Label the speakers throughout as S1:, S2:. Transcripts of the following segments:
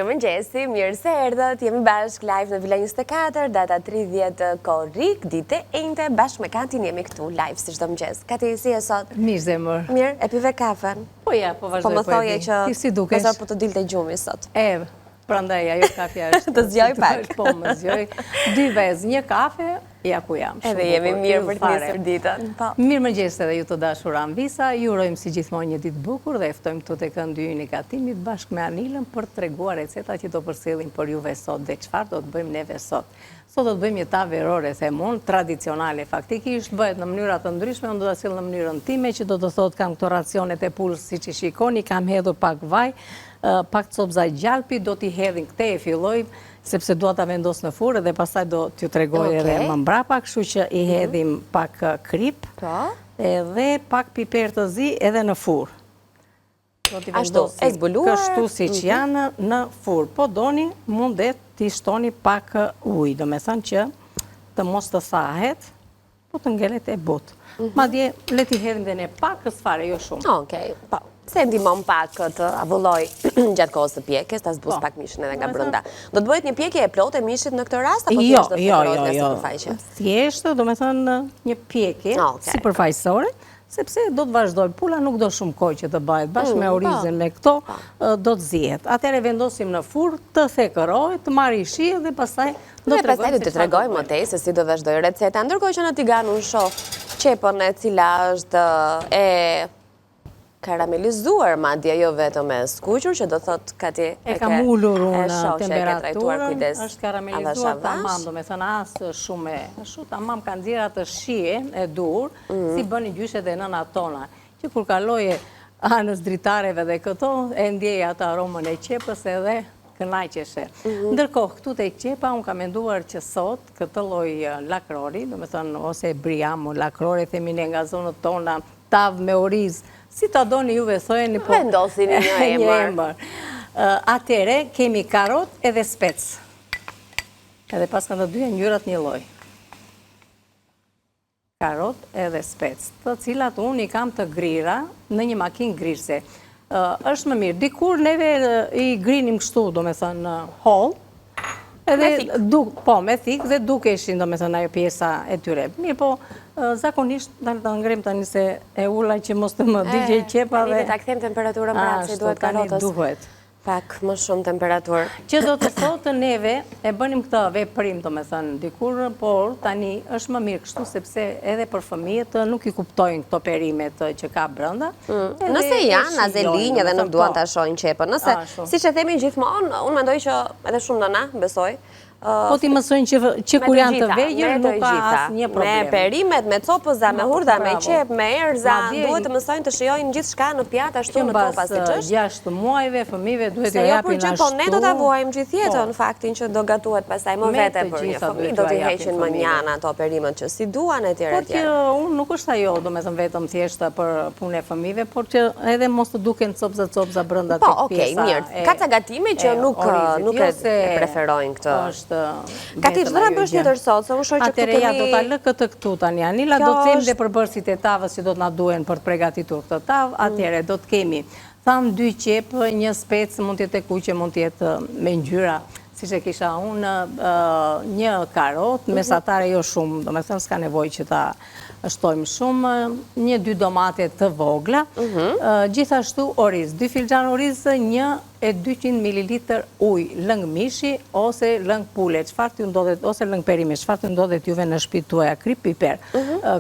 S1: Mirëmëngjesi, mirë se erdhët, jemi bashkë live në Villa 24, data 30 korrik, dite e njëte, bashkë me Katin jemi këtu live, si çdo mëngjes. Kati, si e sot?
S2: Mirë zemër.
S1: Mirë, e pive kafen?
S2: Po ja, po vazhdoj
S1: po më thoje që
S2: ti si dukesh?
S1: Mësor po të dilte gjumi sot.
S2: Prandaj ajo kafja është.
S1: Të zgjoj pak.
S2: Po, më zgjoj. 2 vezë, 1 kafe, ja ku jam.
S1: Edhe jemi mirë për të nisur ditën.
S2: Mirëmëngjes edhe ju të dashur Anvisa, ju urojmë si gjithmonë një ditë bukur dhe ftojmë këtu tek Ëndi ynë i Katimit bashkë me Anilën për të treguar receta që do përcjellim për juve sot dhe çfarë do të bëjmë neve sot. Sot do të bëjmë një tavë verore, themun, tradicionale faktikisht, bëhet në mënyra të ndryshme, unë do ta sjell në mënyrën time që do të thotë kam këto racionet e pulës siç i shikoni, kam hedhur pak vaj, pak copza gjalpi, do t'i hedhin këte e filloj, sepse dua ta vendos në furrë dhe pastaj do t'ju tregoj edhe më mbrapa, kështu që i hedhim pak krip, edhe pak piper të zi edhe në furrë. Do t'i vendosim kështu siç janë në furrë. Po doni, mundet t'i shtoni pak ujë, do me thënë që të mos të thahet, po të ngelet e butë. Madje le t'i hedhim dhe ne pak fare, jo shumë.
S1: Okej, po. Se ndihmon pak të avulloj gjatë kohës të pjekjes, ta zbuz pak mishin edhe nga brenda. Do të bëhet një pjekje e plotë e mishit në këtë rast, apo thjesht do të përdoret nga sipërfaqe?
S2: Thjesht, do me thënë një pjekje sipërfaqësore, sepse do të vazhdoj. Pula nuk do shumë kohë që të bëhet, bashkë me orizën me këto, do të zihet. Atëherë vendosim në furrë, të thekërohet, të marrë shije dhe pastaj do
S1: të tregojmë më tej se si do vazhdoj receta. Ndërkohë që në tigan unë shoh qepën e cila është e karamelizuar, madje jo vetëm e skuqur, që do thot Kati
S2: e kam ulur unë temperaturën, është karamelizuar tamam, do me thënë asë shumë ashtu tamam kanë nxjerrë atë shijen e dur, si bëni gjyshet e nëna tona, që kur kaloje anës dritareve dhe këto, e ndjej atë aromën e qepës edhe kënaqeshe. Ndërkohë, këtu te qepa, unë kam menduar që sot këtë lloj lakrori, do me thënë ose briamo, lakrori, themi ne nga zonët tona, tavë me oriz, si ta doni juve thojeni, po
S1: vendosini një emër.
S2: Atere kemi karot edhe spec. Edhe pas kanë të dyja ngjyrat një lloj. Karot edhe spec, të cilat unë i kam të grira në një makinë grirëse. Është më mirë. Dikur neve i grinim kështu, do me thënë holl, edhe me thik dhe dukeshin, do me thënë ajo pjesa e tyre. Mirë, po zakonisht të ngrem tani se e ula që mos të më digje i qepa dhe...
S1: Ta këthem temperaturën pra që duhet karotës.
S2: Duhet.
S1: Pak më shumë temperaturë.
S2: Që do të thotë neve e bënim këtë veprim, do me thënë, dikur, por tani është më mirë kështu, sepse edhe për fëmijët nuk i kuptojnë këto perimet që ka brenda.
S1: Nëse janë azelinj edhe nuk duan ta shohin qepën. Nëse, siç e themi gjithmonë, unë mendoj që edhe shumë nëna, besoj,
S2: po ti mësojnë që kur janë të vegjël nuk ka asnjë problem.
S1: Me perimet, me copëza, me hurda, me qep, me erza, duhet të mësojnë të shijojnë gjithçka në pjatë ashtu në topa siç është.
S2: 6 muajve fëmijëve duhet t'u japin ashtu.
S1: Po ne do ta vuajmë gjithë jetën faktin që do gatuhet pastaj më vete për një fëmijë, do t'i heqin më njana ato perimet që si duan etj.
S2: Por që unë nuk është ajo, domethënë vetëm thjesht për punë e fëmijëve, por që edhe mos të duken copza brenda tek pjesa.
S1: Po, okej, mirë. Ka ca gatime që nuk e preferojnë këtë. Kati, çdo na bësh një sot, se unë shoh që këtu kemi...
S2: Atëre ja do ta lë këtë këtu tani, Anila, do të them dhe përbërësit e tavës që do të na duhen për të përgatitur këtë tavë. Atëre do të kemi, thamë 2 qepë, një spec, mund të jetë e kuqe, mund të jetë me ngjyra, siç e kisha unë, një karot, mesatare jo shumë, do me thënë s'ka nevojë që ta shtojmë shumë, 1-2 domate të vogla, gjithashtu oriz, 2 filxhan oriz, 200 ml ujë, lëng mishi ose lëng pule, çfarë t'ju ndodhet, ose lëng perime, çfarë t'ju ndodhet juve në shtëpitë tuaja, krip, piper.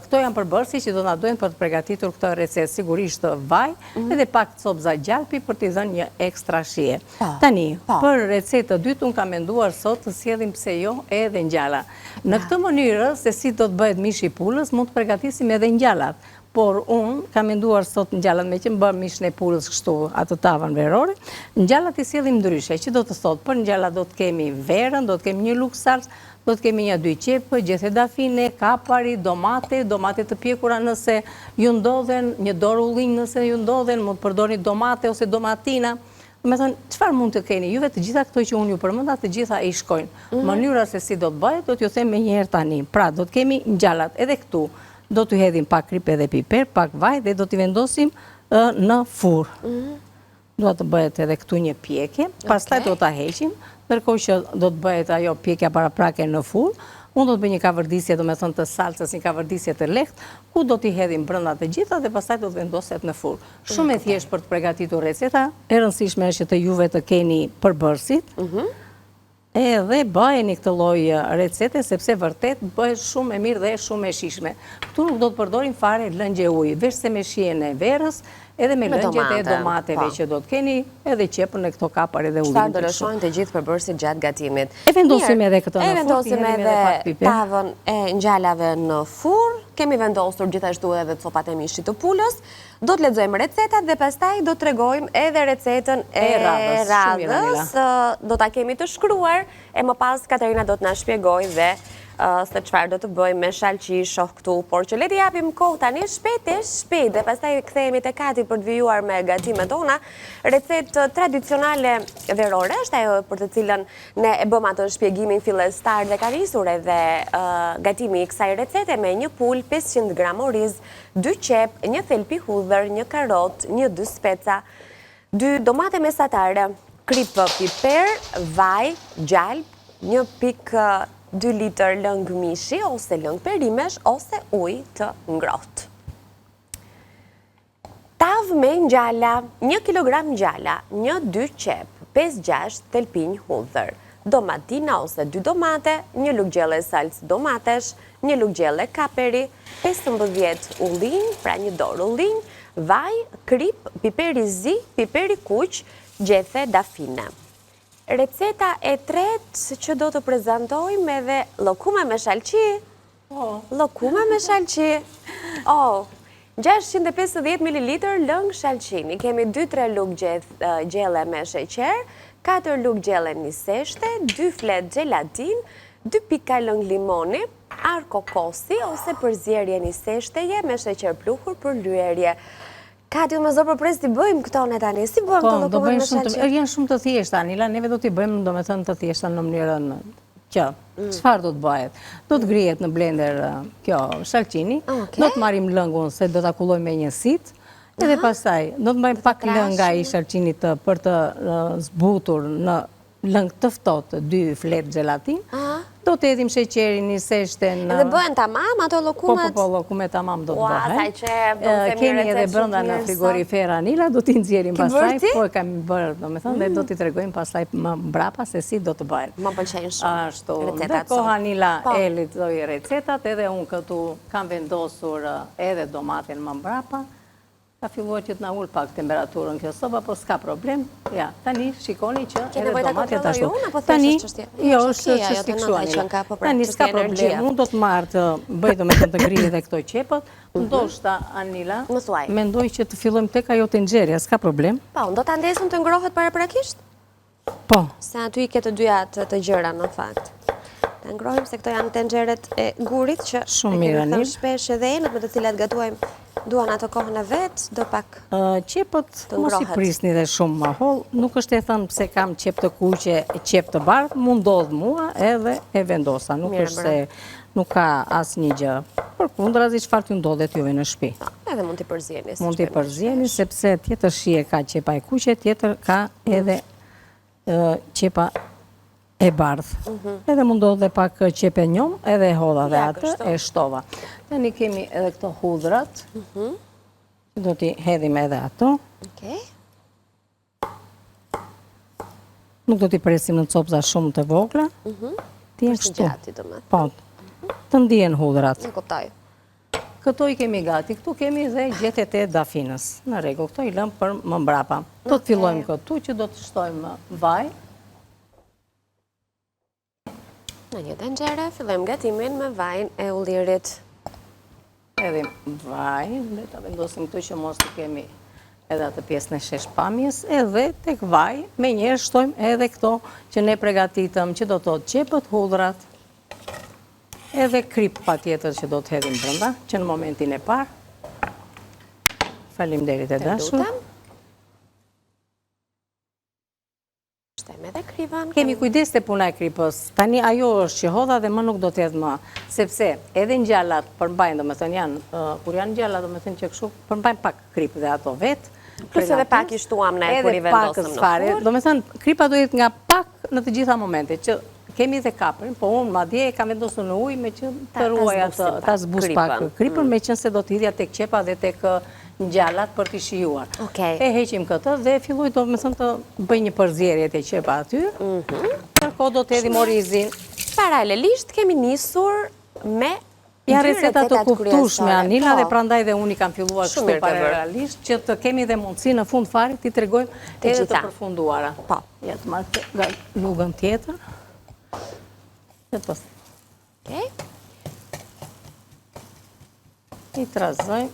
S2: Këto janë përbërësi që do na duhen për të përgatitur këtë recetë, sigurisht vaj, edhe pak copza gjalpi për t'i dhënë një ekstra shije. Tani, për recetë të dytë, unë kam menduar sot të sjellim pse jo edhe ngjalla. Në këtë mënyrë, se si do të bëhet mishi i pulës, mund të përgatisim edhe ngjallat. Por unë kam menduar sot ngjallat, me që më bërë mishin e pulës kështu atë tavën verore, ngjallat i sjellim ndryshe, që do të thotë, për ngjallat do të kemi verën, do të kemi një lugë salcë, do të kemi 1-2 qepë, gjethe kapari, domate të pjekura nëse ju ndodhen, një dorë ullinj nëse ju ndodhen, mund të përdorni domate ose domatina. Me thënë, qëfar mund të keni? Juve të gjitha këto që unë ju përmenda, të gjitha i shkojnë. Mënyra se si do të bëhet, do t'ju them me njëherë tani. Pra, do të kemi ngjallat edhe këtu. Do t'u hedhim pak krip edhe piper, pak vaj dhe do t'i vendosim në furrë. duhet të bëhet edhe këtu një pjekje, pastaj do ta heqim, ndërkohë që do të bëhet ajo pjekja paraprake në furrë. Unë do të bëj një kavërdisje, do me thënë të salcës, një kavërdisje të lehtë, ku do t'i hedhim brenda të gjitha dhe pastaj do të vendoset në furrë. Shumë e thjeshtë për të përgatitur receta, e rëndësishme është që të juve të keni përbërësit, edhe bëheni këtë lloj recete, sepse vërtet bëhet shumë e mirë dhe shumë e shijshme. Këtu nuk do të përdorim fare lëngje uji, veç se me shijen e verës, edhe me lëngjet e domateve që do të keni, edhe qepën e këto kapar edhe ujin.
S1: Çfarë do lëshojnë të gjithë përbërësit gjatë gatimit?
S2: E vendosim edhe këtë në furrë,
S1: vendosim edhe tavën e ngjalave në furrë, kemi vendosur gjithashtu edhe copat e mishit të pulës, do të lexojmë recetat dhe pastaj do të tregojmë edhe recetën e radhës, do ta kemi të shkruar, e më pas Katarina do të na shpjegojë dhe se çfarë do të bëjmë me shalqi, shoh këtu, por që le të japim kohë tani shpejt dhe pastaj kthehemi te Kati për të vijuar me gatimet tona. Recetë tradicionale verore është ajo për të cilën ne e bëm atë shpjegimin fillestar dhe ka nisur edhe gatimi i kësaj recete me një pul, 500 gram oriz, 2 qep, një thelpi hudhër, një karrot, një 2 speca, 2 domate mesatare, krip piper, vaj, gjalp, 1 pikë 2 litër lëng mishi ose lëng perimesh ose ujë të ngrohtë. Tavë me ngjalla, 1 kilogram ngjalla, 1-2 qep, 5-6 thelpinj hudhër, domatina ose 2 domate, 1 lugë gjelle salcë domatesh, 1 lugë gjelle kaperi, 15 ullinj, pra 1 dorë ullinj, vaj, krip, piperi zi, piperi kuq, gjethe dafine. Receta e tretë që do të prezantojmë edhe llokume me shalqi. Llokume me shalqi. 650 ml lëng shalqini. Kemi 2-3 lugë gjelle me sheqer, 4 lugë gjelle niseshte, 2 flet gelatin, 2 pika lëng limoni, ar kokosi ose përzierje niseshteje me sheqer pluhur për lyerje. Kati, më zor përpres t'i bëjmë këto në tani, si bëjmë të llokume me shalqi?
S2: Janë shumë të thjeshta, Anila, neve do t'i bëjmë do me thënë të thjeshta në mënyrën që, çfarë do të bëhet? Do të grihet në blender kjo shalqini, do të marrim lëngun se do t'a kullojmë me një sit, edhe pastaj do të bëjmë pak lënga i shalqinit për të zbutur në lëng të ftohtë 2 flet gelatin. Do të hedhim sheqerin niseshte në...
S1: Edhe bëhen tamam ato llokumet?
S2: Po, llokumet tamam do të bëhen.
S1: Saj që
S2: kemi edhe brenda në frigorifer, Anila, do t'i nxjerrim pastaj, po e kemi bërë, domethënë, dhe do t'i tregojmë pastaj më mbrapa se si do të bëhen.
S1: Më pëlqejnë shumë
S2: Ashtu.
S1: recetat.
S2: Ndërkohë Anila e lexoi recetat, edhe unë këtu kam vendosur edhe domaten më mbrapa. Ka filluar që të na ul pak temperaturën kjo soba, po s'ka problem. Ja, tani shikoni që edhe domatet ashtu. Tani, jo, është çështje kështu Anila. Tani s'ka problem. Unë do të marr të bëj domethënë të grij edhe këto qepët. Ndoshta Anila, mendoj që të fillojmë tek ajo tenxherja, s'ka problem.
S1: Po, do ta ndesim të ngrohet paraprakisht?
S2: Po.
S1: Se aty i ke të dyja të gjëra në fakt. Ta ngrohim se këto janë tenxheret e gurit që
S2: shumë mirë Anil.
S1: Shpesh edhe enët me të cilat gatuajmë duan ato kohën e vet, do pak.
S2: Qepët mos i prisni dhe shumë ma holl, nuk është e thënë pse kam qep të kuqe, qep të bardhë, mund ndodh mua edhe e vendosa, nuk është se nuk ka asnjë gjë. Përkundrazi çfarë t'ju ndodhet juve në shtëpi.
S1: Edhe mund t'i përzieni.
S2: Mund t'i përzieni sepse tjetër shije ka qepa e kuqe, tjetër ka edhe qepa e bardhë. Edhe mund ndodh dhe pak qepe njom, edhe e hodha dhe atë e shtova. Tani kemi edhe këto hudhrat. Do t'i hedhim edhe ato. Nuk do t'i presim në copza shumë të vogla. Ti e kështu. Po, të ndihen hudhrat.
S1: E kuptoj.
S2: Këto i kemi gati. Këtu kemi dhe gjethet e dafinës. Në rregull, këto i lëm për më mbrapa. Do të fillojmë këtu që do të shtojmë vaj.
S1: Në një tenxhere fillojmë gatimin me vajin e ullirit.
S2: Edhim vaj, dhe ta vendosim këtu që mos të kemi edhe atë pjesën e sheshpamjes, edhe tek vaj, me njerë shtojmë edhe këto që ne pregatitëm, që do të thotë qepët, hudhrat, edhe krip pa tjetër që do të hedhim brenda, që në momentin e parë. Faleminderit e dashur. Kemi kujdes të puna e kripës. Tani ajo është që hodha dhe më nuk do të edhe më. Sepse edhe ngjallat përmbajnë, do me thënë janë, kur janë ngjallat, do me thënë që kështu, përmbajnë pak kripë dhe ato vetë.
S1: Plus edhe pak i shtuam ne kur i vendosëm në furrë.
S2: Do me thënë, kripa do jetë nga pak në të gjitha momente, që kemi dhe kaprin, po unë madje e kam vendosur në ujë me që të ruaj atë, ta zbus pak kripën, me qënë se do t'hidhja tek qepa dhe tek ngjallat për t'i shijuar. E heqim këtë dhe filloj do me thënë të bëj një përzierje të qepa aty, tërko do t'edhim orizin.
S1: Paralelisht kemi nisur me
S2: janë receta të kuptueshme Anila dhe prandaj dhe unë i kam filluar kështu paralelisht që të kemi dhe mundësi në fund fare t'i tregojmë edhe të përfunduara.
S1: Po.
S2: Ja të marrë nga lugën tjetër. Okej. I trazoj.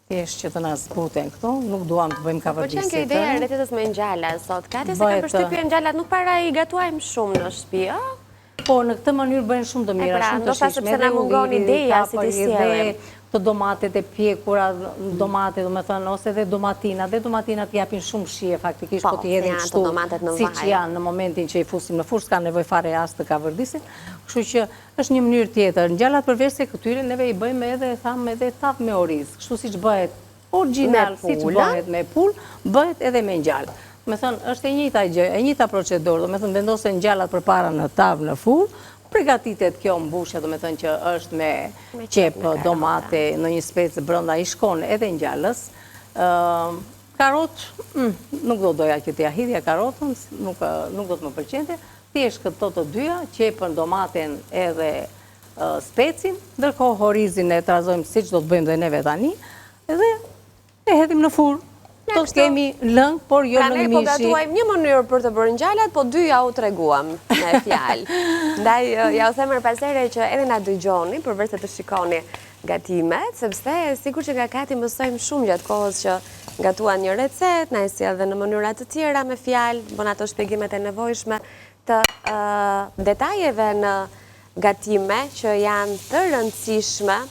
S2: Thjesht që të na zbuten këto, nuk duam të bëjmë kavërdisje.
S1: Po që kjo ideja e recetës me ngjalla sot, Katja, se kam përshtypjen ngjallat nuk para i gatuajmë shumë në shtëpi, ë?
S2: Po, në këtë mënyrë bëjnë shumë të mira, shumë të
S1: ndoshta sepse na mungon ideja si t'i sjellim.
S2: Të domatet e pjekura, domate, do me thënë, ose dhe domatina. Dhe domatinat japin shumë shije, faktikisht, po t'i hedhin kështu, si që janë në momentin që i fusim në furrë, s'ka nevoj fare as të kavërdisin. Kështu që është një mënyrë tjetër. Ngjallat përveç se këtyre, neve i bëjmë edhe, thamë, edhe tavë me oriz. Kështu si që bëhet original, si që bëhet me pull, bëhet edhe me ngjallë. Me thënë, është e njëjta procedurë, do me thënë, vendose ngjallat përpara në tavë në furrë, pregatitet kjo mbushja, do me thënë që është me qepë, domate, në një specë brënda i shkon edhe ngjallës. Karot, nuk do doja që t'ja hidhja karotën, nuk do të më pëlqente. Thjesht këto të dyja, qepën, domaten edhe specin, ndërkohë orizin e trazojmë si që do të bëjmë dhe neve tani, edhe e hedhim në furrë. Do të kemi lëng, por jo lëng mishi.
S1: Pra ne po gatuajmë një mënyrë për të bërë ngjallat, po dy ja u treguam me fjalë. Ndaj, ja u themër pasere që edhe na dëgjoni, përveç se të shikoni gatimet, sepse sikur që nga Kati mësojmë shumë gjatë kohës që gatuan një recet, na e sjell edhe në mënyra të tjera me fjalë, bën ato shpjegimet e nevojshme të detajeve në gatime që janë të rëndësishme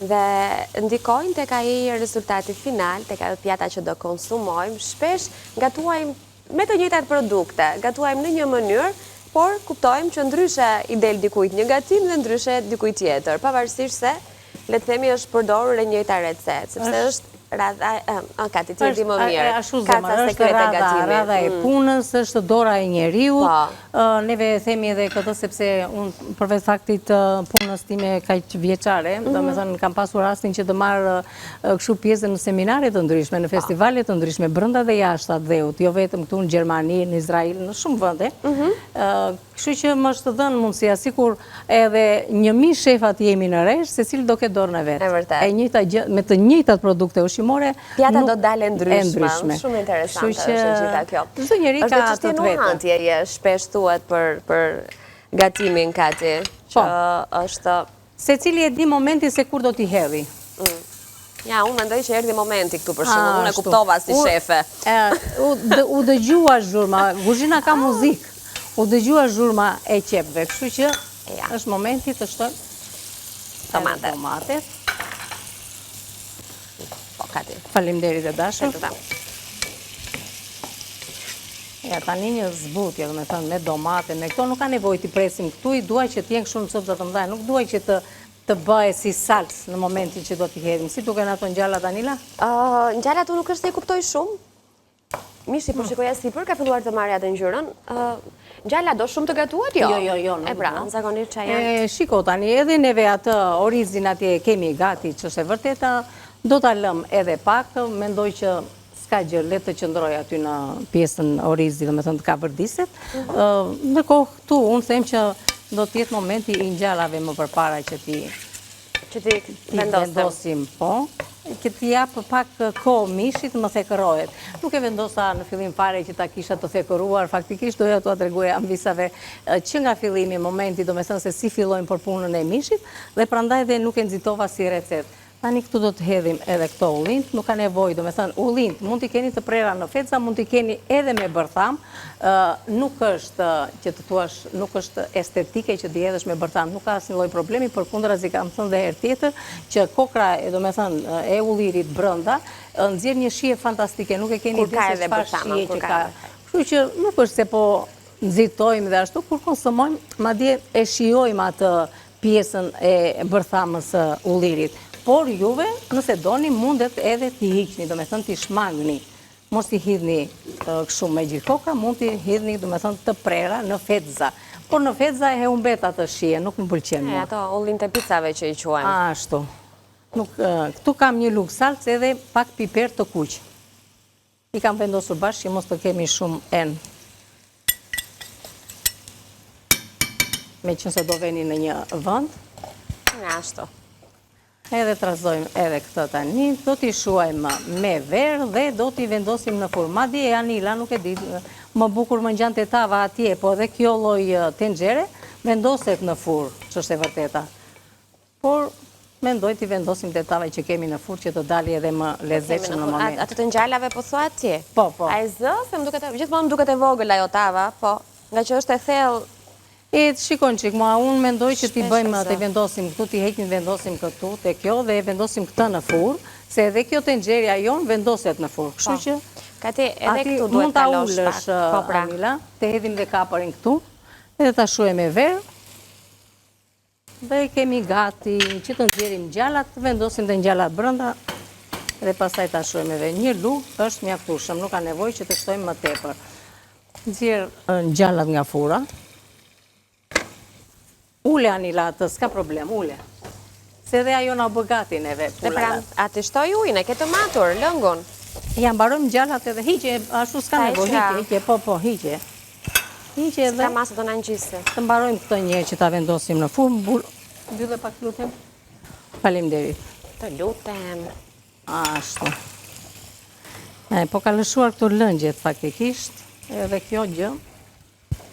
S1: dhe ndikojnë tek ai rezultati final, tek ajo pjata që do konsumojmë. Shpesh gatuajmë me të njëjtat produkte, gatuajmë në një mënyrë, por kuptojmë që ndryshe i del dikujt një gatim dhe ndryshe dikujt tjetër, pavarësisht se le të themi është përdorur e njëjta recetë, sepse është Kati, ti e di më mirë.
S2: Ashtu zemër, është radha e punës, është dora e njeriu. Neve themi edhe këtë sepse unë përveç faktit punës time kaq vjeçare, domethënë kam pasur rastin që të marr kështu pjesë në seminare të ndryshme, në festivale të ndryshme brenda dhe jashtë atë dheut, jo vetëm këtu në Gjermani, në Izrael, në shumë vende. Kështu që më është dhënë mundësia, sikur edhe 1000 shefat jemi në rresh, secili do ketë dorën e vet. Me të njëjtat produkte ushqimore,
S1: pjata do dalë ndryshme. Shumë interesante është gjitha kjo.
S2: Çdo njeri ka atë
S1: të vetë. Je shpesh thuhet për gatimin, Kati, që është
S2: secili e di momentin se kur do t'i hedhi.
S1: Ja, unë mendoj që erdhi momenti këtu për shembull, unë e kuptova si shefe.
S2: U dëgjua zhurma, kuzhina ka muzikë. U dëgjua zhurma e qepëve, kështu që është momenti të shtojmë tomatet. Faleminderit e dashur. Ja, tani një zbutje, do me thënë, me domate, me këto nuk ka nevojë t'i presim këtu, i duaj që t'jenë shumë sopza të mëdha, nuk duaj që të bëhe si sals në momentin që do t'i hedhim. Si duken ato ngjallat, Anila?
S1: Ngjallat unë nuk është se i kuptoj shumë. Mishi, po shikoja sipër, ka filluar të marrë atë ngjyrën. Ngjallat do shumë të gatuat, jo?
S2: Jo.
S1: E pra, zakonisht që janë.
S2: Shiko tani, edhe neve atë orizin atje kemi gati, që është e vërteta, do t'a lëm edhe pak, mendoj që s'ka gjë, le të qëndroj aty në pjesën orizi, dhe me thënë të kavërdiset. Ndërkohë këtu, unë them që do t'jetë momenti i ngjallave më përpara që ti vendosim, po, që t'i japë pak kohë mishit më thekërohet. Nuk e vendosa në fillim fare që ta kisha të thekëruar, faktikisht doja t'ua tregoja ambisave që nga fillimi momenti, do me thënë se si fillojmë për punën e mishit, dhe prandaj dhe nuk e nxitova si recetë. Tani këtu do të hedhim edhe këto ullint, nuk ka nevojë, do me thënë, ullint mund t'i keni të prera në feca, mund t'i keni edhe me bërtham, nuk është, që të thuash, nuk është estetike që t'i hedhësh me bërtham, nuk ka asnjë lloj problemi, përkundrazi kam thënë dhe herë tjetër, që kokra, do me thënë, e ullirit brenda, nxjerr një shije fantastike, nuk e keni ide se çfarë shije që ka. Kështu që nuk është se po nxitojmë dhe ashtu, kur konsumojmë, madje e shijojmë atë pjesën e bërthamës ullirit. por juve, nëse doni, mundet edhe t'i hiqni, do me thënë t'i shmangni. Mos t'i hidhni kështu me gjithë koka, mund t'i hidhni, do me thënë, të prera në fetza. Por në fetza e humbet atë shije, nuk më pëlqen mua.
S1: Ato ullin të picave që i quajmë.
S2: Ashtu. Këtu kam një lugë salcë edhe pak piper të kuq. I kam vendosur bashkë që mos të kemi shumë enë. Me që nëse do veni në një vënd.
S1: Ashtu.
S2: Edhe trazojmë edhe këtë tani, do t'i shuajmë me verë dhe do t'i vendosim në furë. Madje e Anila nuk e di, më bukur më ngjan te tava atje, po edhe kjo lloj tenxhere vendoset në furë, ç'është e vërteta. Por mendoj t'i vendosim te tava që kemi në furë që të dali edhe më lezetshëm në moment.
S1: Ato të ngjallave po thua atje?
S2: Po, po.
S1: Ai zë, se gjithmonë më duket e vogël ajo tava, po, nga që është e thellë.
S2: Shikon qik, unë mendoj që t'i bëjmë, t'i vendosim këtu, t'i heqin vendosim këtu, te kjo, dhe vendosim këtë në furë, se edhe kjo tenxherja jonë vendoset në furë. Kështu që,
S1: Kati edhe këtu duhet ta losh pak.
S2: Po pra. Anila, te hedhim dhe kaparin këtu, edhe ta shuaj me verë, dhe kemi gati që të nxjerrim ngjallat, vendosim dhe ngjallat brenda, dhe pastaj ta shuaj me verë. Një lugë është mjaftueshëm, nuk ka nevojë që të shtojmë më tepër. Nxjerr ngjallat nga fura. Ule Anila atë, s'ka problem, ule. Se dhe ajo na bë gati neve
S1: Dhe pra, atë shtoj ujin, e ke të matur, lëngun.
S2: Ja mbarojmë ngjallat edhe hiqe, ashtu s'ka nevojë, hiqe, po, hiqe. Hiqe edhe.
S1: S'ka masë do na ngjisë.
S2: Të mbarojmë këtë një që ta vendosim në furnë, mbyllë pak lutem. Faleminderit.
S1: Të lutem.
S2: Ashtu. Po ka lëshuar këto lëngjet faktikisht, edhe kjo gjë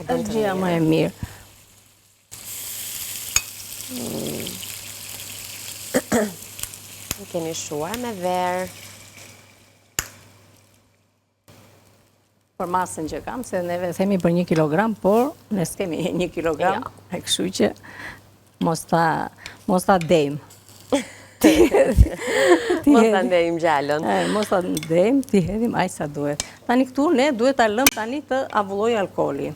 S2: është gjëja më e mirë.
S1: Kemi shuar me verë.
S2: Për masën që kam, se neve themi për 1 kilogram, por ne s'kemi 1 kilogram, e kështu që mos ta dejmë.
S1: Mos ta ndejmë gjallën.
S2: Mos ta ndejmë, t'i hedhim aq sa duhet. Tani këtu ne duhet ta lëm tani të avulloj alkooli.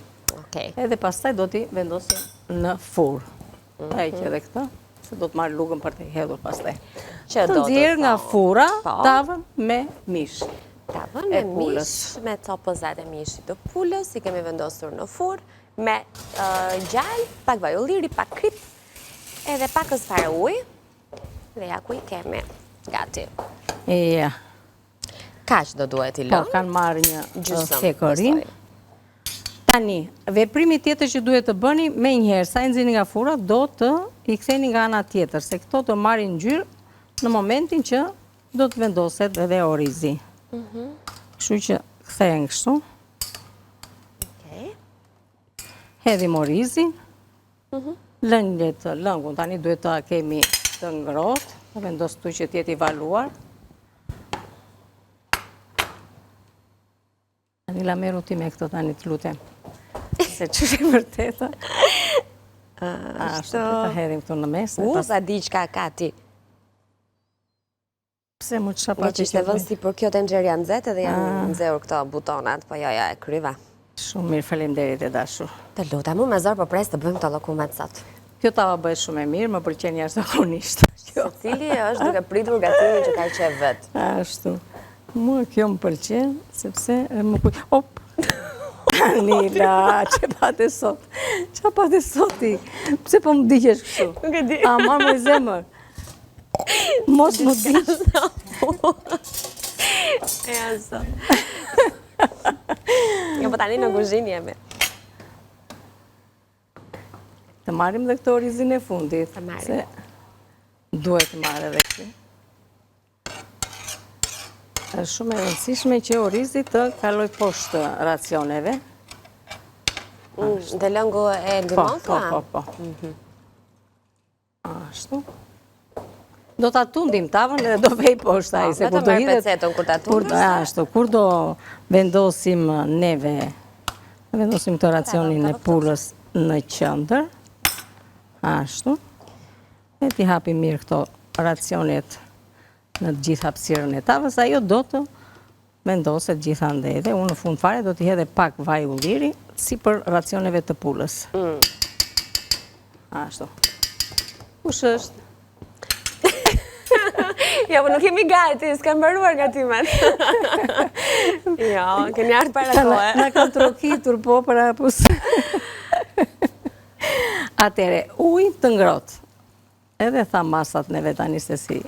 S2: Edhe pastaj do t'i vendosim në furrë. Ta heq edhe këtë, se do të marrë lugën për të hedhur pastaj. Të nxjerr nga furra tavën me mish.
S1: Tavën me mish, me copëzat e mishit të pulës, i kemi vendosur në furrë, me gjallë, pak vaj ulliri, pak krip, edhe pakës fare ujë, dhe ja ku i kemi gati.
S2: Ja.
S1: Kaq do duhet i lëmë.
S2: Po, kanë marrë një sekorin. Tani, veprimi tjetër që duhet të bëni, me njëherë, sa i nxini nga furra, do të i ktheni nga ana tjetër, se këto të marrin ngjyrë në momentin që do të vendoset edhe orizi. Kështu që kthehen kështu. Hedhim orizin. Lëngun, tani duhet të kemi të ngrohtë, të vendos këtu që t'jetë i valuar. Anila, meru ti me këto tani të lutem. Se që është e vërteta. Ashtu, ta hedhim këtu në mes.
S1: Sa di qka ka ti.
S2: Pse mu të shapa
S1: që ishte vënë si për kjo të nxerja nxetë edhe janë nxehur këto butonat, po ja e kryva.
S2: Shumë mirë, faleminderit e dashur.
S1: Të lutem, mu me zorë për pres të bëjmë të llokumet sot.
S2: Kjo tava bëhet shumë e mirë, më pëlqen jashtëzakonisht.
S1: Secili është duke pritur gatimin që ka qef vet.
S2: Ashtu. Mua kjo më pëlqen, sepse më kujt. Op! Anila, që pate sot? Që pate sot ti? Pse po më digjesh kështu?
S1: Nuk e di.
S2: A, marrë me zemër. Mos më digjesh.
S1: E aso. Jo, po tani në kuzhinë jemi.
S2: Të marrim dhe këto orizin e fundit.
S1: Të marrim.
S2: Se duhet të marrë edhe këti. është shumë e rëndësishme që orizi të kaloj poshtë racioneve.
S1: Dhe lëngu e limon,
S2: Po. Ashtu. Do ta tundim tavën dhe do vej poshtë ai.
S1: Do të merr pecetën kur ta tundim.
S2: Ashtu, kur do vendosim neve, vendosim të racionin e pulës në qendër. Ashtu. E ti hapim mirë këto racionet në gjithë hapësirën e tavës, ajo do të vendoset gjithandej. Dhe unë në fund fare do t'i hedhe pak vaj ulliri, si për racioneve të pulës. Ashtu. Kush është?
S1: Jo, po nuk jemi gati, s'kam mbaruar gatimet. Jo, keni ardhur para kohë.
S2: Na kanë trokitur, po, për apus. Atere, ujë të ngrotë. Edhe tha masat neve tani se si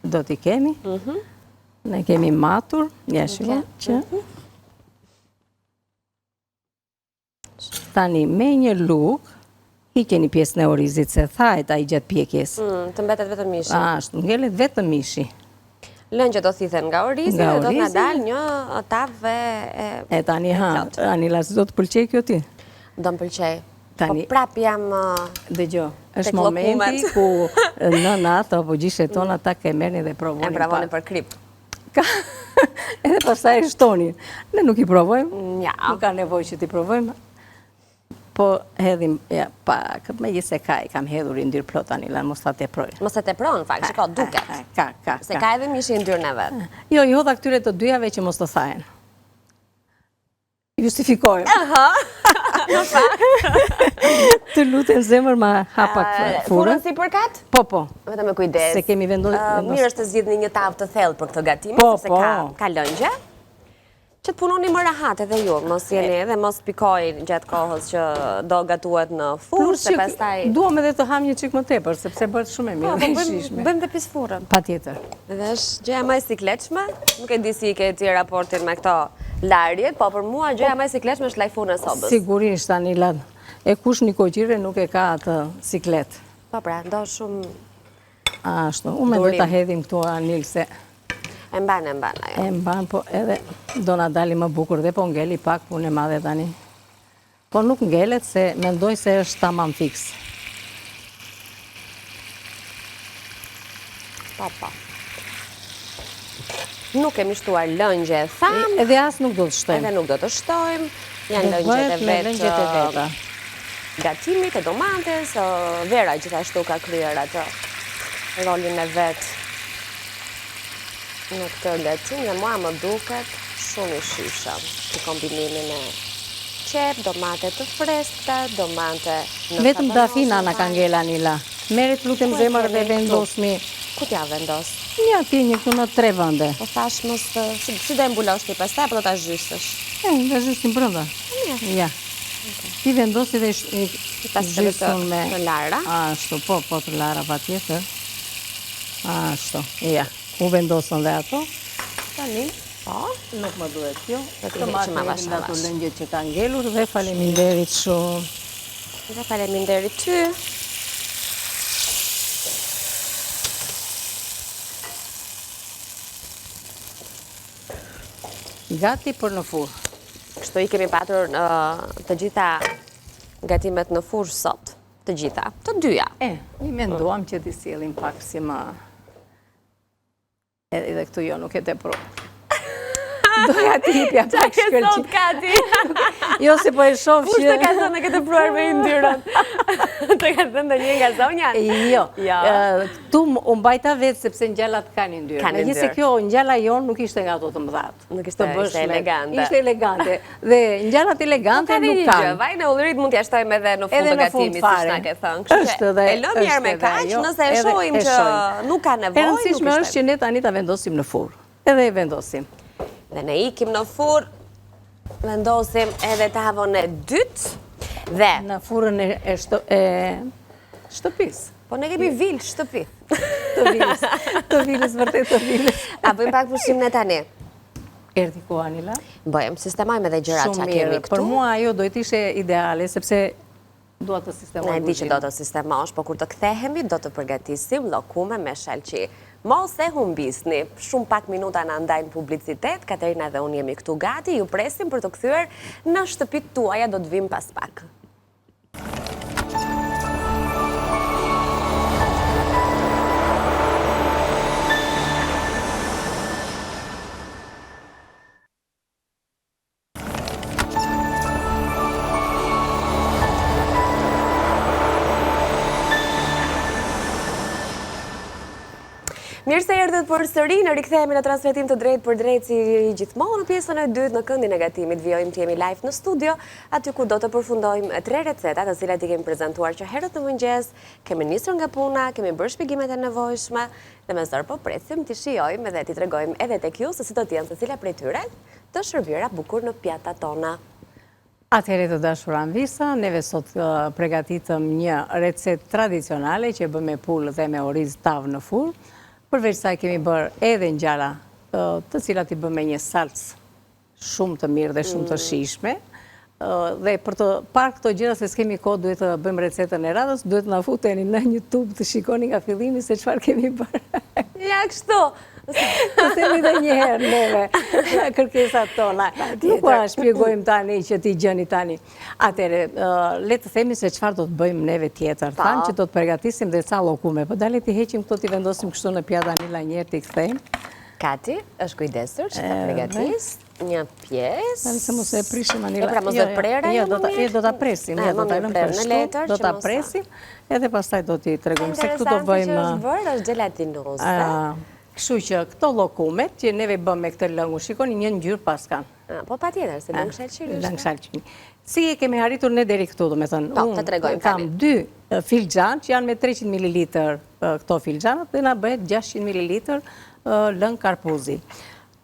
S2: do t'i kemi. Ne kemi matur, një shiko, që tani me një luk, hiqeni pjesën e orizit se thajt a i gjatë pjekjes.
S1: Të mbetet vetëm mishi.
S2: Ashtu, ngellet vetëm mishi.
S1: Lëngjet do thithen nga orizi dhe do t'na dalë një tavë
S2: e tani Anila, si do të pëlqej kjo ti?
S1: Do m'pëlqej. Po prap jam...
S2: Dëgjo, është momenti ku nënat apo gjishet tona ta ke merrni dhe provoni.
S1: E provoni për krip.
S2: Edhe pastaj e shtoni. Ne nuk i provojmë.
S1: Nuk
S2: ka nevojë që t'i provojmë. Po hedhim pak, me gjithse kam hedhur i ndyrë plot Anila, mos ta teproj.
S1: Mos ta teproj, në fakt, shiko, duket.
S2: Ka.
S1: Se ka edhe mishi i ndyrë në vetë.
S2: Jo, i hodha këtyre të dyjave që mos të thajen. Justifikojmë.
S1: Në fakt.
S2: Të lutem zemër ma hapak furën.
S1: Furën si përkat?
S2: Po.
S1: Vetëm me kujdes.
S2: Se kemi vendosur.
S1: Mirë është të zgjidhni një tavë të thellë për këtë gatim, sepse ka lëngje. Që të punoni më rahat edhe ju, mos jeni edhe mos pikoj gjatë kohës që do gatuhet në furë, se pastaj...
S2: Duam edhe të ham një qik më tepër, sepse bëhet shumë e mirë dhe i shishme.
S1: Bëjmë dhe pis furën.
S2: Pa tjetër.
S1: Edhe është gjëja më e sikletshme, nuk e di si i ke ti raportin me këto larjet, po për mua gjëja më e sikletshme është lajfurën e sobës.
S2: Sigurisht, Anila, e kush një koqire nuk e ka atë siklet.
S1: Po pra, ndo shumë...
S2: Ashtu, unë me do të hedhim këtu Anil se...
S1: E mban ajo.
S2: E mban, po edhe do na dali më bukur dhe po ngeli pak punë e madhe tani. Po nuk ngelet se mendoj se është tamam fiks.
S1: Pa. Nuk kemi shtuar lëngje e thamë.
S2: Edhe as nuk do të shtojmë.
S1: Edhe nuk do të shtojmë. Janë lëngjet e vetë. Gatimit e domates, Vera gjithashtu ka kryer atë rolin e vetë në këtë gatim dhe mua më duket shumë i shishëm të kombinimin e qep, domate të freskëta, domate në
S2: vetëm dafina na ka ngel Anila. Merret lutem zemër dhe vendosmi.
S1: Ku t'ja vendos?
S2: Një atje një këtu në 3 vende.
S1: Po thash mos si do e mbulosh ti pastaj apo do ta zhyshësh?
S2: Do zhysim brenda. Ja. Ti vendosi dhe zhysun me
S1: lara.
S2: Ashtu, po të lara patjetër. Ashtu, ja. U vendosën dhe ato.
S1: Tani, po.
S2: Nuk më duhet kjo.
S1: Të marrë me avash.
S2: Ato lëngjet që ka ngelur dhe faleminderit shumë.
S1: Dhe faleminderit ty.
S2: Gati për në furë.
S1: Kështu i kemi patur të gjitha gatimet në furë sot. Të gjitha. Të dyja.
S2: I menduam që t'i sjellim pak si më... Edhe këtu jo nuk e te pro. Doja t'i hipja pak shkërqi.
S1: Qa ke sot, Kati?
S2: Jo, se po e shof që...
S1: Kush të ka thënë në këtë pruar me i ndyrën? Të ka thënë dhe një nga zonja?
S2: Jo. Këtu unë bajta vetë sepse njëllat kanë i ndyrë. Me gjithse kjo njëlla jonë nuk ishte nga ato të mëdhatë.
S1: Nuk ishte elegante.
S2: Ishte elegante. Dhe njëllat elegante nuk kanë.
S1: Vaj në ullurit mund t'ja shtojmë edhe në fund të gatimit, si shna ke thënë. E lëm njerë me kaq, nëse e shojmë që nuk ka nevoj, nuk ishte.
S2: E rëndësishme është që ne tani ta vendosim në furë. Edhe e vendosim.
S1: Dhe ne ikim në furë, vendosim edhe tavën e dytë, dhe...
S2: Në furën e shtëpis.
S1: Po ne kemi vilë shtëpi.
S2: Të vilës, vërtet të vilës.
S1: A bëjmë pak pushim në tani?
S2: Erdi ku, Anila?
S1: Bëjmë, sistemajmë edhe gjëra që kemi këtu.
S2: Për mua ajo dojt ishe ideale, sepse duat të sistemojmë.
S1: Ne di që do të sistemosh, po kur të kthehemi, do të përgatisim llokume me shalqi. Mos e humbisni, shumë pak minuta në ndajnë publicitet, Katerina dhe unë jemi këtu gati, ju presim për të kthyer në shtëpit tuaja, do të vim pas pak. Mirë se erdhët për sëri, në rikthehemi në transmetim të drejt për drejt si gjithmonë në pjesën e dytë në këndin e gatimit. Vjojmë të jemi live në studio, aty ku do të përfundojmë 3 recetat, të cilat i kemi prezentuar që herët në mëngjes, kemi nisur nga puna, kemi bërë shpjegimet e nevojshme, dhe me zërë po presim të shijojmë edhe të tregojmë edhe tek ju se si do të jenë secila prej tyre të shërbjera bukur në pjatat tona.
S2: Atëherë të dashur Anvisa, neve sot përgatitëm një recet tradicionale që bëm me pullë dhe me oriz tavë në furrë. Përveç saj kemi bërë edhe ngjara të cilat i bëm me një salcë shumë të mirë dhe shumë të shijshme. Dhe për të parë këto gjëra se s'kemi kohë, duhet të bëjmë recetën e radhës, duhet na futeni në YouTube të shikoni nga fillimi se çfarë kemi bërë.
S1: Ja kështu.
S2: Të themi dhe një herë neve kërkesat tona. Nuk po shpjegojmë tani që ti gjeni tani. Atëre, le të themi se çfarë do të bëjmë neve tjetër. Thamë që do të përgatisim dhe ca llokume, po dalet i heqim këto, ti vendosim kështu në pjatë anila një herë ti kthejmë.
S1: Kati është kujdesur që ta përgatis një pjesë.
S2: Tani se mos e prishim anila.
S1: Pra mos do të prerë ajo më mirë?
S2: Do ta presim, do ta lëmë për shtu, do ta presim, edhe pastaj do t'i tregojmë se këtu do bëjmë.
S1: Interesante që është bërë, është gelatinoze.
S2: Kështu që këto llokumet që neve bëm me këtë lëngu, shikoni një ngjyrë pas kanë.
S1: Po patjetër, se lëng shalqini.
S2: Lëng shalqini. Si e kemi arritur ne deri këtu, domethënë,
S1: unë
S2: kam 2 filxhan që janë me 300 ml këto filxhanët dhe na bëhet 600 ml lëng karpuzi.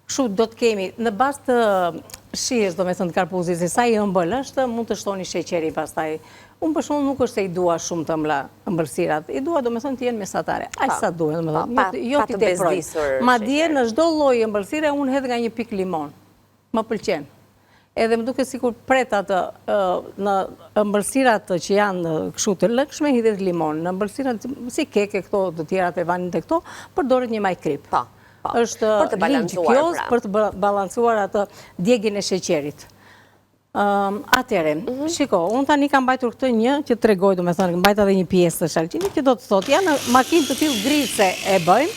S2: Kështu do të kemi në bazë të shijes, domethënë të karpuzit, se sa i ëmbël është, mund të shtoni sheqerin pastaj. Unë për shumë nuk është se i dua shumë të mla ëmbëlsirat, i dua domethënë të jenë mesatare. Aq sa duhen, domethënë, jo ti teproj. Madje në çdo lloj ëmbëlsire unë hedh nga një pikë limon. Më pëlqen. Edhe më duket sikur pret atë në ëmbëlsirat që janë kështu të lëngshme hidhet limon. Në ëmbëlsirat si keke këto të tjera të vanit e këto, përdoret një majkrip. Është ligj kjo për të balancuar atë djegjen e sheqerit. Atëre, shiko, unë tani kam mbajtur këtë një që të tregoj, domethënë, mbajta edhe një pjesë të shalqinit që do të thotë, janë makinë të tillë grise e bëjmë.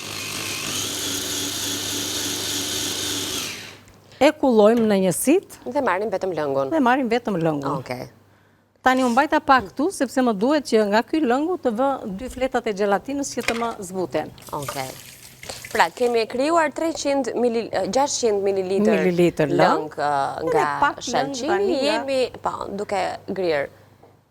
S2: E kullojmë në një sit.
S1: Dhe marrim vetëm lëngun.
S2: Dhe marrim vetëm lëngun.
S1: Okej.
S2: Tani unë mbajta pak këtu, sepse më duhet që nga ky lëngu të vë 2 fletat e gelatinës që të më zbuten.
S1: Okej. Pra, kemi krijuar 600 ml lëng nga shalqini, jemi duke grirë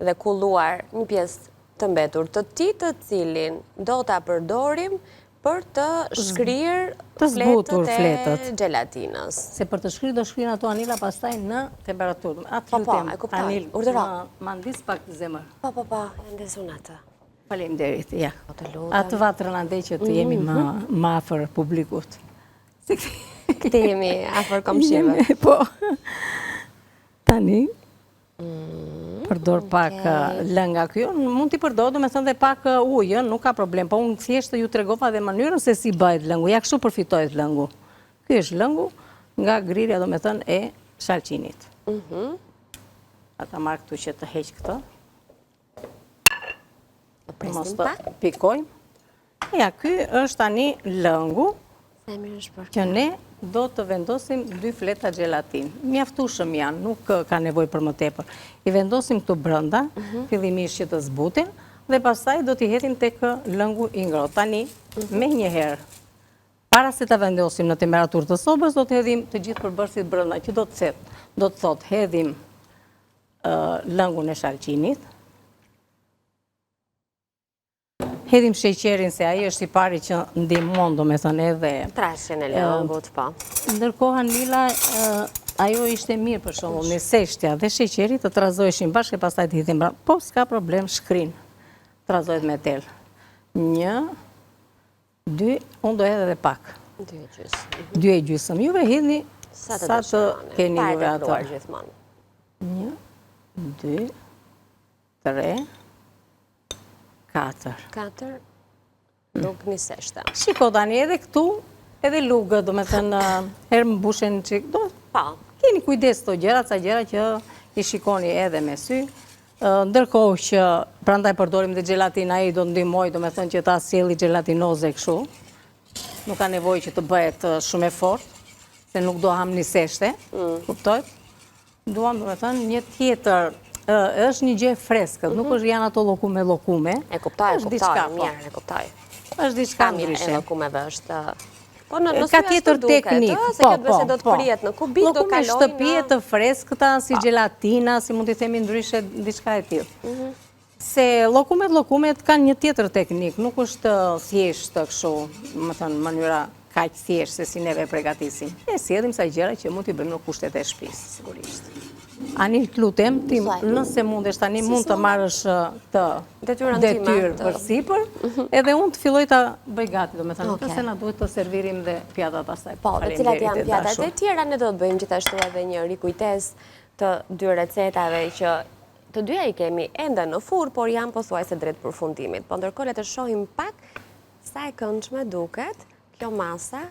S1: dhe kulluar një pjesë të mbetur të ti të cilin do të përdorim për të shkrirë fletët e gelatinës.
S2: Se për të shkrirë do shkrirë ato anila pastaj në temperaturë.
S1: Po, e kuptoj. Urdhëro.
S2: Ma ndis pak të zemër.
S1: Po, e ndesun atë.
S2: Faleminderit, ja. Atë vatrën andej që të jemi më afër publikut.
S1: Këtë jemi afër komshive.
S2: Po. Tani, përdor pak lënga kjo. Mund t'i përdor, do me thënë dhe pak ujë, nuk ka problem. Po unë thjeshtë ju tregova dhe mënyrën se si bëhet lëngu. Ja kështu përfitohet lëngu. Ky është lëngu nga grirja, do me thënë, e shalqinit. Ata marrë këtu që të heq këtë. Mos të pikojmë. Ja, ky është tani lëngu që ne do të vendosim 2 fleta gelatin. Mjaftueshëm janë, nuk ka nevojë për më tepër. I vendosim këtu brenda, fillimisht që të zbuten, dhe pastaj do t'i hedhim tek lëngu i ngrohtë. Tani, me një herë, para se ta vendosim në temperaturë të sobës, do të hedhim të gjithë përbërësit brenda, që do të thotë hedhim lëngun e shalqinit. Hedhim sheqerin se ai është i pari që ndihmon, domethënë edhe
S1: trashjen e lëngut, po.
S2: Ndërkohë Anila, ajo ishte mirë për shembull, me seshtja dhe sheqeri të trazoheshin bashkë e pastaj të hidhin brenda. Po s'ka problem, shkrin. Trazohet me tel. 1, 2, unë do hedh edhe pak. 2,5. Juve hidhni sa të keni juve atë. 1, 2, 3, 4.
S1: Nuk një seshta.
S2: Shiko tani edhe këtu, edhe lugë, do me thënë, herë më bushen që... Keni kujdes të gjera, ca gjera që i shikoni edhe me sy. Ndërkohë që prandaj përdorim dhe gelatina i do ndihmoj, do me thënë që ta sjellë gelatinoze kështu. Nuk ka nevojë që të bëhet shumë e fortë, se nuk do ham një seshte, kuptoj? Duam, do me thënë, një tjetër... është një gjë freskët, nuk është janë ato lokume.
S1: E kuptoj, mirë, e kuptoj.
S2: është diçka
S1: E
S2: ndryshe.
S1: llokumeve është... Po në
S2: Ka tjetër teknik.
S1: se këtë besë do të prijet në kubik, do
S2: kalojnë
S1: kalojnë
S2: shtëpije të freskëta, si gelatina, si mund t'i themi ndryshe diçka e tillë. Se llokumet kanë një tjetër teknik, nuk është thjesht kështu, më thënë, mënyra kaq thjesht se si neve përgatisim. E sjellim sa gjëra që mund t'i bëjmë në kushtet e shtëpisë, sigurisht. Ani, të lutem, ti nëse mundesh tani mund të marrësh të detyrë për sipër, edhe unë të filloj ta bëj gati, domethënë, se na duhet të servirim dhe pjatat asaj.
S1: Po, dhe cilat janë pjatat e tjera, ne do të bëjmë gjithashtu edhe një rikujtesë të dy recetave që të dyja i kemi ende në furrë, por janë pothuajse drejt përfundimit. Po ndërkohë le të shohim pak sa e këndshme duket kjo masa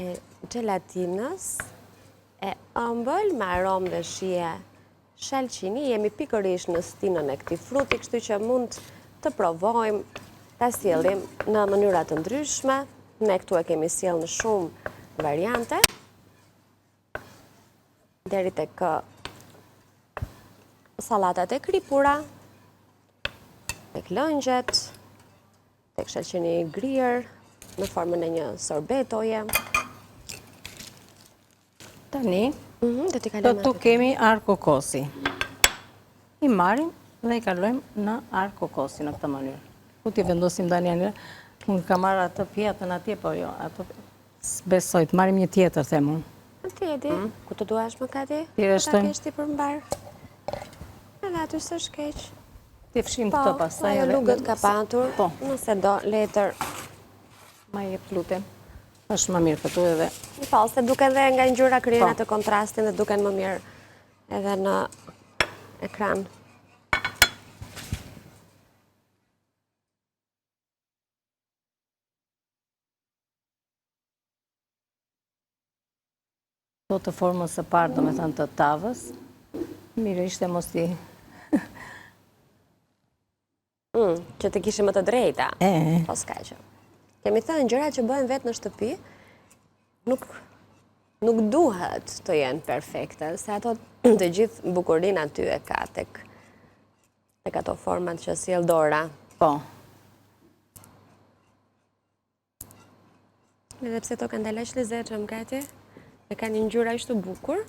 S1: e gelatinës e ëmbël me aromë dhe shije shalqini. Jemi pikërisht në stinën e këtij fruti, kështu që mund të provojmë ta sjellim në mënyra të ndryshme. Ne këtu e kemi sjell në shumë variante. Deri tek sallatat e kripura, tek lëngjet, tek shalqini i grier në formën e një sorbetoje.
S2: Tani, këtu kemi arë kokosi. I marrim dhe i kalojmë në arë kokosi në këtë mënyrë. Ku t'i vendosim tani janë, unë ka marrë atë pjetën atje, po jo, atë besoj, të marrim një tjetër, themun.
S1: Ti e di, ku të duash më kati?
S2: Tire
S1: shtojmë. Ta keshti për mbarë. Edhe aty së shkeq.
S2: Ti fshim këtë pasaj.
S1: Po, lugët ka patur, nëse do letër.
S2: Ma jep lutem. është më mirë këtu edhe.
S1: Po, se duke dhe nga ngjyra krijen atë kontrastin dhe duken më mirë edhe në ekran.
S2: Do të formës së parë, do me thënë të tavës, mirë ishte mos ti...
S1: Që të kishim më të drejta. Po s'ka që. Kemi thënë gjërat që bëhen vetë në shtëpi, nuk duhet të jenë perfekte, se ato të gjithë bukurinë aty e ka tek ato format që sjell dora.
S2: Po.
S1: Edhe pse to kanë dalë aq lezetshëm gati, e kanë një ngjyrë aq të bukur.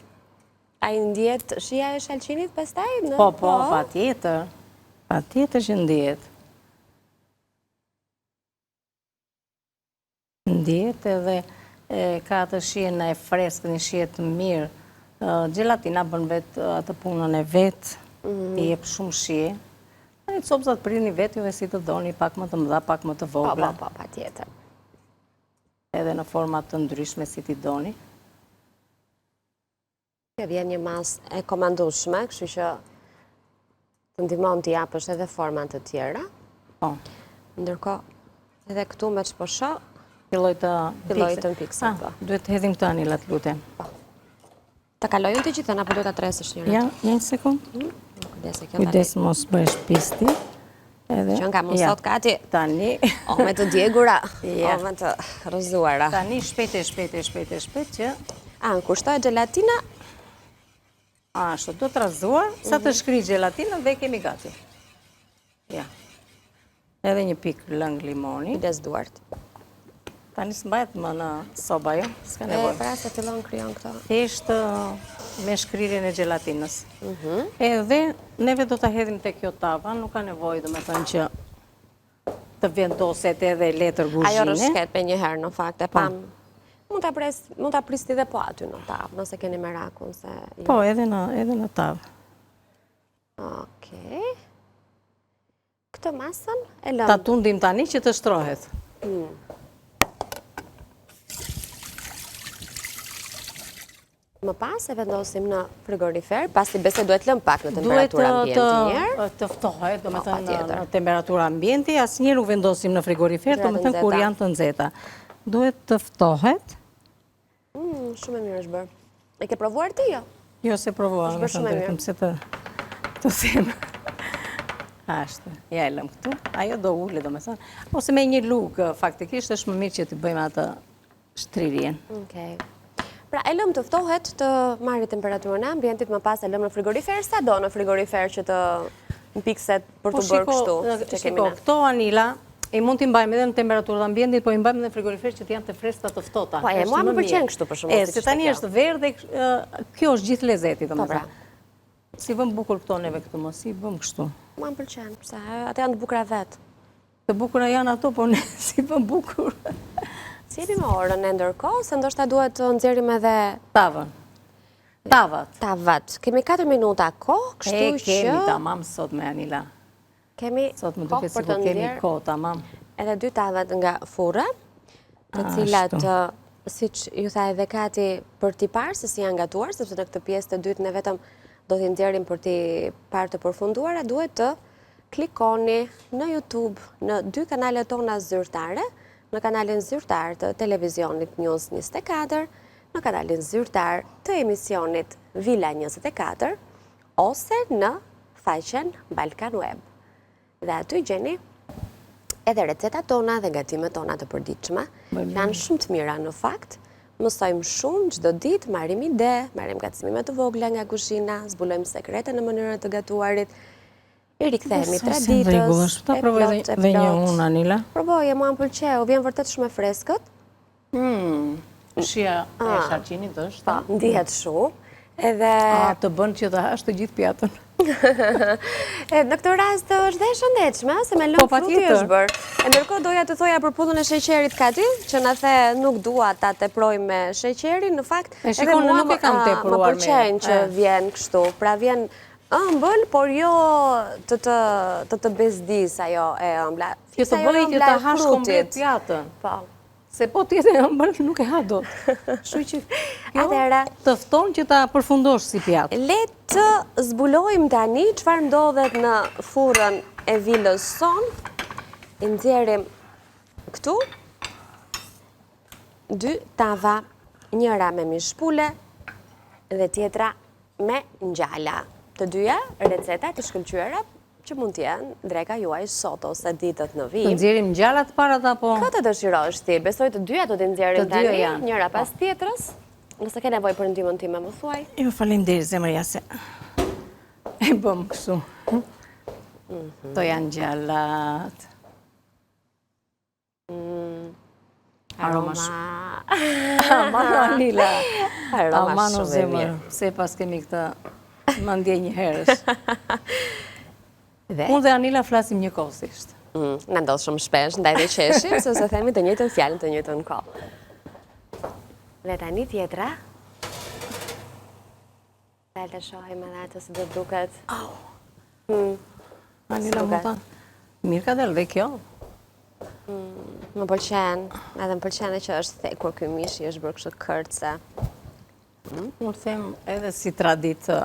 S1: Ai ndjet shija e shalqinit pastaj në?
S2: Po, patjetër. Patjetër që ndjet. Ndjet edhe ka atë shijen e freskët, një shije të mirë. Gelatina bën vetë atë punën e vetë, i jep shumë shije. Një copëzat prini vetë juve si të doni, pak më të mëdha, pak më të vogla.
S1: Po, patjetër.
S2: Edhe në format të ndryshme si ti doni.
S1: Kjo vjen një masë e komandueshme, kështu që të ndihmon t'i japësh edhe forma të tjera.
S2: Po.
S1: Ndërkohë, edhe këtu me ç'po shoh,
S2: filloj të
S1: pikse.
S2: Duhet të hedhim të anilat, lutem.
S1: Po. Ta kalojnë të gjitha, apo duhet ta tresësh njëra?
S2: Ja, një sekund. Kujdes mos bësh pisti.
S1: Që nga mos sot kati.
S2: Tani.
S1: O me të djegura, o me të rëzuara.
S2: Tani shpejt që...
S1: Në kushtoj gelatina?
S2: Ashtu, do të razuar, sa të shkri gelatina dhe kemi gati. Ja. Edhe një pikë lëng limoni.
S1: Kujdes duart.
S2: Tani s'mbajt më në soba, jo? S'ka nevojë.
S1: Pra se fillon krijon këto.
S2: Thjesht me shkrirjen e gelatinës. Edhe neve do ta hedhim te kjo tava, nuk ka nevojë domethënë që të vendoset edhe letër guzhine.
S1: Ajo rrëshket për një herë në fakt e pam. Mund ta prisni dhe po aty në tavë, nëse keni merakun se.
S2: Po, edhe në tavë.
S1: Okej. Këtë masën e lëm.
S2: Ta tundim tani që të shtrohet.
S1: Më pas e vendosim në frigorifer, pasi besoj duhet lëm pak në temperaturë ambienti njerë.
S2: Duhet të ftohet, do me thënë në temperaturë ambienti, asë njerë nuk vendosim në frigorifer, do me thënë kur janë të nxehta. Duhet të ftohet.
S1: Shumë e mirë është bërë. E ke provuar ti, jo?
S2: Jo, se provuar, me thënë drekëm se të them. Ashtë, ja e lëm këtu. Ajo do ule, do me thënë. Ose me një lukë, faktikisht është më mirë që të bëjmë atë shtrirjen.
S1: Okej. Pra, e lëm të ftohet të marrë temperaturën e ambientit, më pas e lëm në frigorifer, sa do në frigorifer që të në pikset për të bërë kështu?
S2: Shiko, këto anila I mund t'i mbajmë edhe në temperaturë të ambientit, po i mbajmë edhe në frigorifer që t'janë të freskëta të ftohta.
S1: Po, mua më pëlqen kështu për shembull.
S2: Se tani është verë dhe kjo është gjithë lezeti, domethënë. Si vëm bukur këto neve këtu mos, si vëm kështu.
S1: Mua më pëlqen, pse ato janë të bukura vet.
S2: Të bukura janë ato, po ne si vëm bukur.
S1: Si jemi me orën e ndërkohë, se ndoshta duhet të nxjerrim edhe
S2: tavën.
S1: Tavat. Kemi 4 minuta kohë, kështu që
S2: kemi tamam sot me Anila. Sot më duke si po kemi kohë, tamam.
S1: Edhe 2 tavat nga furra, të cilat, siç ju tha edhe Kati, për t'i parë se si janë gatuar, sepse në këtë pjesë të dytë ne vetëm do t'i nxjerrim për t'i parë të përfunduara, duhet të klikoni në YouTube, në 2 kanalet tona zyrtare, në kanalin zyrtar të televizionit News 24, në kanalin zyrtar të emisionit Villa 24, ose në faqen Balkan Web. Dhe aty gjeni edhe recetat tona dhe gatimet tona të përditshme. Janë shumë të mira në fakt. Mësojmë shumë çdo ditë, marrim ide, marrim gacmime të vogla nga kuzhina, zbulojmë sekrete në mënyrën të gatuarit. I rikthehemi traditës.
S2: Ta provoj dhe një unë, Anila.
S1: Provoje, mua më pëlqeu, vjen vërtet shumë e freskët.
S2: Shia e sharqinit është.
S1: Po, ndihet shumë. Edhe
S2: të bën që të hash të gjithë pjatën.
S1: Në këtë rast është dhe shëndetshme, se me lëng fruti është bërë. E ndërkohë doja të thoja për pullën e sheqerit Kati, që na the nuk dua ta teproj me sheqerin, në fakt edhe mua më pëlqen që vjen kështu. Pra vjen ëmbël, por jo të bezdis ajo e ëmbla.
S2: Që të bëj që ta hash komplet pjatën.
S1: Po.
S2: Se po tjetë e ëmbël nuk e ha do. Shuj që kjo tëfton që ta përfundosh si pjatë.
S1: Le të zbulojmë tani çfarë ndodhet në furrën e vilës son. I nxjerrim këtu 2 tava, njëra me mishpule dhe tjetra me ngjala. Të dyja receta të shkëlqyera që mund t'jenë dreka juaj sot ose ditët në vijim.
S2: Të nxjerrim ngjalat parat apo?
S1: Këtë dëshirosh ti, besoj të dyja do të nxjerrim tani, njëra pas tjetrës. Nëse ke nevojë për ndihmën time, më thuaj.
S2: Jo, faleminderit zemrja se e bëm kështu. To janë ngjalat. Aroma Anila.
S1: Aroma shumë e mirë.
S2: Se pas kemi këtë më ndje një herësh. Unë dhe Anila flasim një kohësisht.
S1: Në ndodhë shumë shpesh, ndaj dhe qeshim, se themi të njëjtën fjalën të njëjtën kohë. Dhe tani tjetra. Dhe të shohim edhe atë se do duket.
S2: Anila më ta, mirë ka del dhe kjo.
S1: Më pëlqen, edhe më pëlqen e që është thekur ky mishi, është bërë kështu kërce.
S2: Unë them edhe si traditë,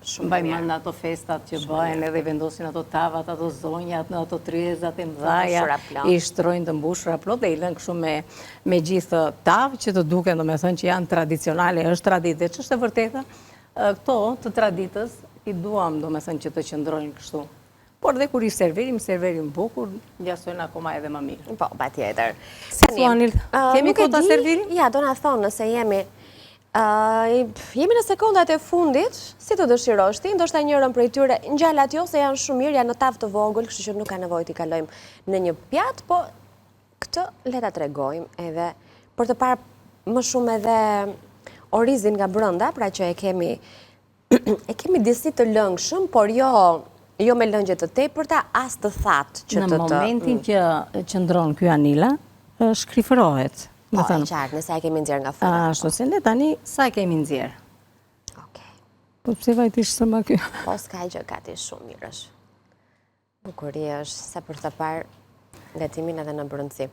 S2: mbajmë në ato festat që bëhen edhe vendosin ato tavat, ato zonjat, në ato tryezat e mdhaja, i shtrojnë të mbushura plot dhe i lënë kështu me gjithë tavë që të duken, do me thënë që janë tradicionale, është traditë. Që është e vërteta, këto të traditës i duam, do me thënë që të qëndrojnë kështu. Por dhe kur i servirim bukur, gjasojnë akoma edhe më mirë.
S1: Po, pa tjetër.
S2: Si thua, Anil, kemi kota servirim?
S1: Ja, do na thonë nëse jemi në sekondat e fundit, si të dëshirosh ti, ndoshta njërën prej tyre, ngjalat jo se janë shumë mirë, janë në tavë të vogël, kështu që nuk ka nevojë t'i kalojmë në një pjatë, po këtë le ta tregojmë edhe për të parë më shumë edhe orizin nga brenda, pra që e kemi disi të lëngshëm, por jo me lëngje të tepërta, as të thatë që
S2: në momentin që qëndron ky Anila, shkrifërohet.
S1: Po, e qartë, nëse e kemi nxjerr nga furra.
S2: Ashtu se ne tani sa kemi nxjerr.
S1: Okej.
S2: Po pse vajtish së më kjo?
S1: Po s'ka gjë, Kati, shumë mirë është. Bukuri është sa për të parë gatimin edhe në brëndësi.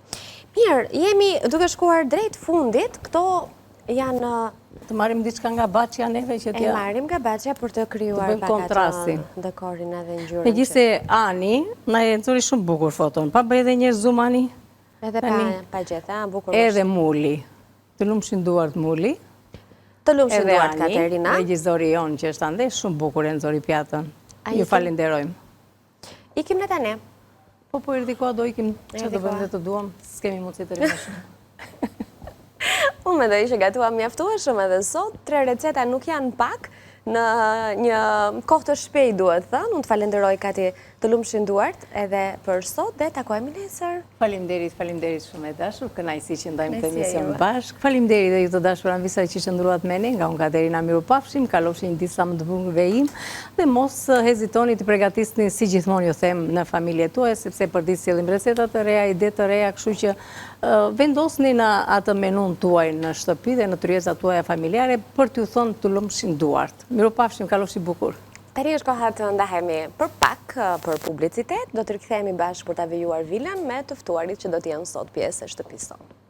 S1: Mirë, jemi duke shkuar drejt fundit, këto janë...
S2: Të marim diçka nga Baçja neve që t'ja...
S1: E marim nga Baçja për të krijuar pak atë dekorin edhe ngjyrën.
S2: Megjithse Ani na e nxori shumë bukur foton. Pa bëj edhe një zoom Ani.
S1: Edhe pa gjeta, bukur.
S2: Edhe Muli. Të lumshin duart Muli.
S1: Të lumshin duart Katerina.
S2: Edhe Ani, regjizori jonë që është ande, shumë bukur e nxori pjatën. Ju falenderojmë.
S1: Ikim në tani.
S2: Po erdhikoa do ikim që të vende të duam, s'kemi mundësi të rrimeshëm.
S1: Unë mendoj që gatuam mjaftueshëm edhe sot, 3 receta nuk janë pak, në një kohë të shpejtë duhet thënë. Unë të falenderoj Kati Të lumshin duart edhe për sot dhe takojmë nesër.
S2: Faleminderit shumë e dashur, kënaqësi që ndajmë të emision bashkë. Faleminderit dhe ju të dashur anvisa që qëndruat me ne, nga unë Katerina mirupafshim, kalofshin disa më të bukurve im dhe mos hezitoni të përgatisni si gjithmonë ju them në familje tuaj, sepse për ditë sillim receta të reja, ide të reja, kështu që vendosni në atë menun tuaj në shtëpi dhe në tryezat tuaja familjare për t'ju thënë të lumshin duart. Mirupafshim, kalofshi bukur.
S1: Tani është koha të ndahemi për pak për publicitet, do të rikthehemi bashkë për ta vijuar vilën me të ftuarit që do të jenë sot pjesë e shtëpisë sonë.